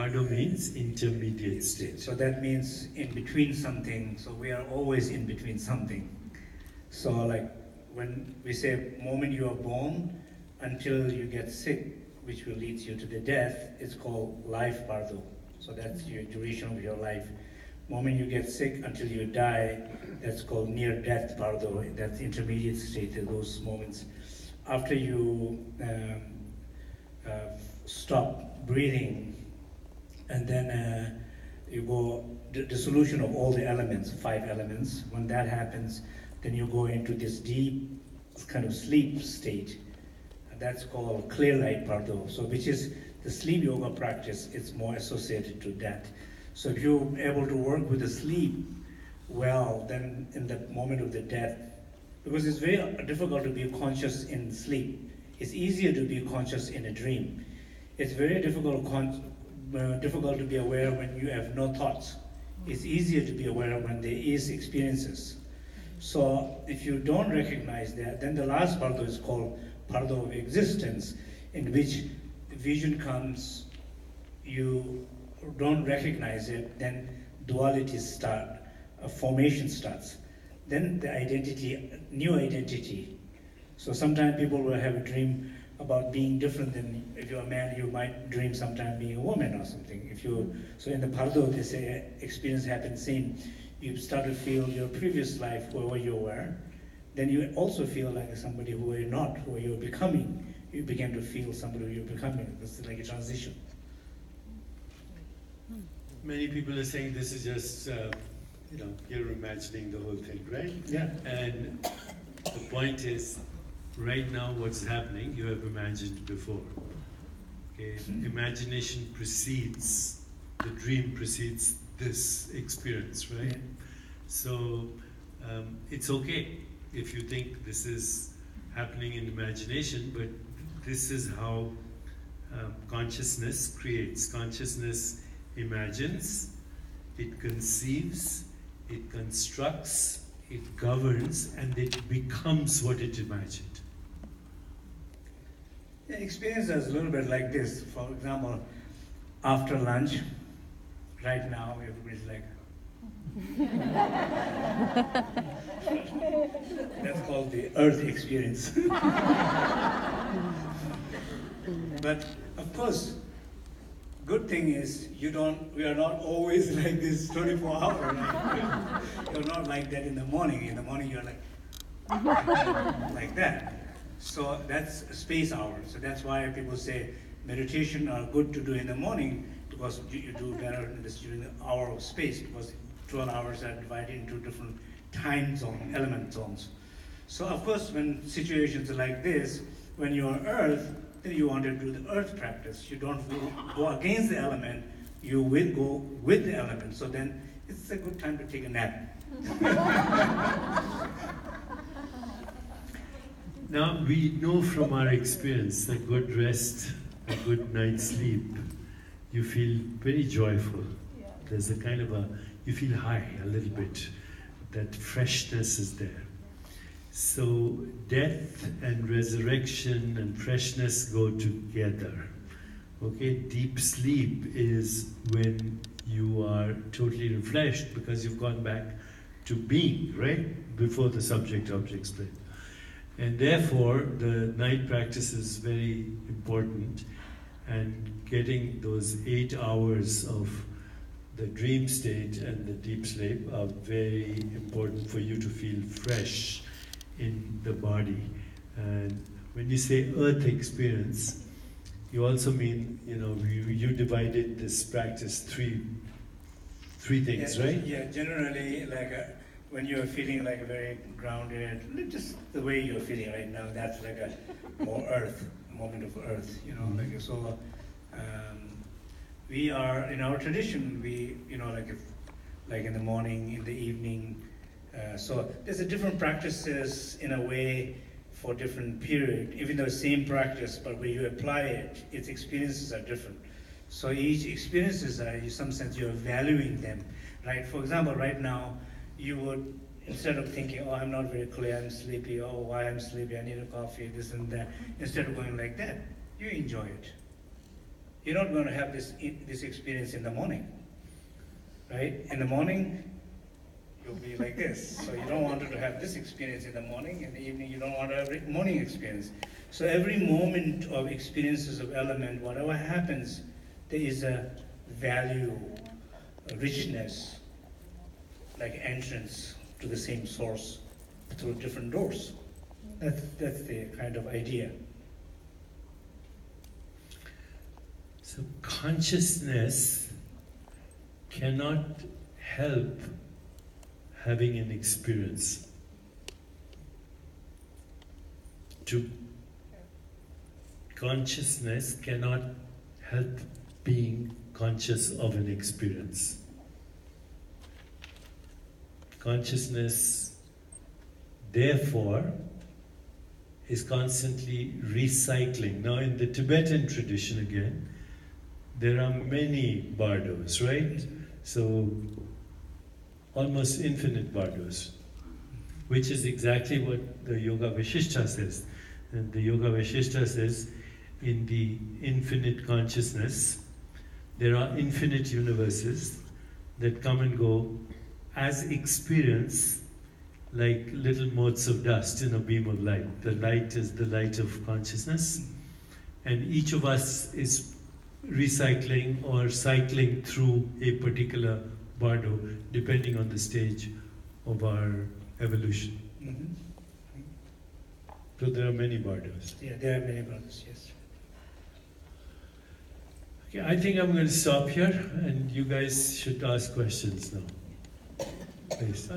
bardo means intermediate state. So that means in between something. So we are always in between something. So like when we say moment you are born until you get sick, which will lead you to the death, it's called life bardo. So that's your duration of your life. Moment you get sick until you die, that's called near death bardo. That's intermediate state, those moments. After you stop breathing, and then you go, the solution of all the elements, 5 elements, when that happens, then you go into this deep kind of sleep state. And that's called clear light bardo. So which is the sleep yoga practice, it's more associated to that. So if you're able to work with the sleep well, then in the moment of the death, because it's very difficult to be conscious in sleep. It's easier to be conscious in a dream. It's very difficult to be aware when you have no thoughts. It's easier to be aware when there is experiences. So if you don't recognize that, then the last bardo is called bardo of existence, in which the vision comes, you don't recognize it, then dualities start, a formation starts. Then the identity, new identity. So sometimes people will have a dream about being different than, if you're a man, you might dream sometime being a woman or something. So in the bardo, they say experience happens same. You start to feel your previous life, whoever you were, then you also feel like somebody who you're not, who you're becoming. You begin to feel somebody who you're becoming. It's like a transition. Many people are saying this is just, you're imagining the whole thing, right? Yeah. And the point is, right now what's happening, you have imagined before. Okay? Imagination precedes, the dream precedes this experience, right? Yeah. So it's okay if you think this is happening in imagination, but this is how consciousness creates. Consciousness imagines, it conceives, it constructs, it governs, and it becomes what it imagined. The experience is a little bit like this. For example, after lunch, right now everybody's like, that's called the earth experience. But of course, good thing is we are not always like this 24 hours. You're not like that in the morning. In the morning you're like, like that. So that's space hours. So that's why people say meditation are good to do in the morning, because you do better in this during the hour of space, because 12 hours are divided into different time zone, element zones. So of course, when situations are like this, when you're earth, then you want to do the earth practice. You don't go against the element, you will go with the element. So then it's a good time to take a nap. Now we know from our experience that good rest, a good night's sleep, you feel very joyful. There's a kind of you feel high a little bit. That freshness is there. So death and resurrection and freshness go together. Okay, deep sleep is when you are totally refreshed because you've gone back to being, right? Before the subject-object split. And therefore, the night practice is very important, and getting those 8 hours of the dream state and the deep sleep are very important for you to feel fresh in the body. And when you say earth experience, you also mean, you divided this practice three things, right? Yeah, generally, when you're feeling like very grounded, just the way you're feeling right now, that's like a more earth, a moment of earth, so we are, in our tradition, we, like in the morning, in the evening, so there's a different practices in a way for different period, even though same practice, but when you apply it, its experiences are different. So each experiences are, in some sense, you're valuing them, right? For example, right now, you would, instead of thinking, oh, I'm not very clear, I'm sleepy, oh, why I'm sleepy, I need a coffee, this and that, instead of going like that, you enjoy it. you're not going to have this experience in the morning, right? In the morning, you'll be like this. So you don't want to have this experience in the morning. In the evening, you don't want to have a morning experience. So every moment of experiences of element, whatever happens, there is a value, a richness, like entrance to the same source through different doors. That's the kind of idea. So consciousness cannot help having an experience. Consciousness cannot help being conscious of an experience. Consciousness, therefore, is constantly recycling. Now, in the Tibetan tradition again, there are many bardos, right? So, almost infinite bardos, which is exactly what the Yoga Vishishta says. And the Yoga Vishishta says, in the infinite consciousness, there are infinite universes that come and go as experience, like little motes of dust in a beam of light. The light is the light of consciousness, and each of us is recycling or cycling through a particular bardo, depending on the stage of our evolution. Mm-hmm. So there are many bardos. Yeah, there are many bardos, yes. Okay, I think I'm going to stop here, and you guys should ask questions now. Please.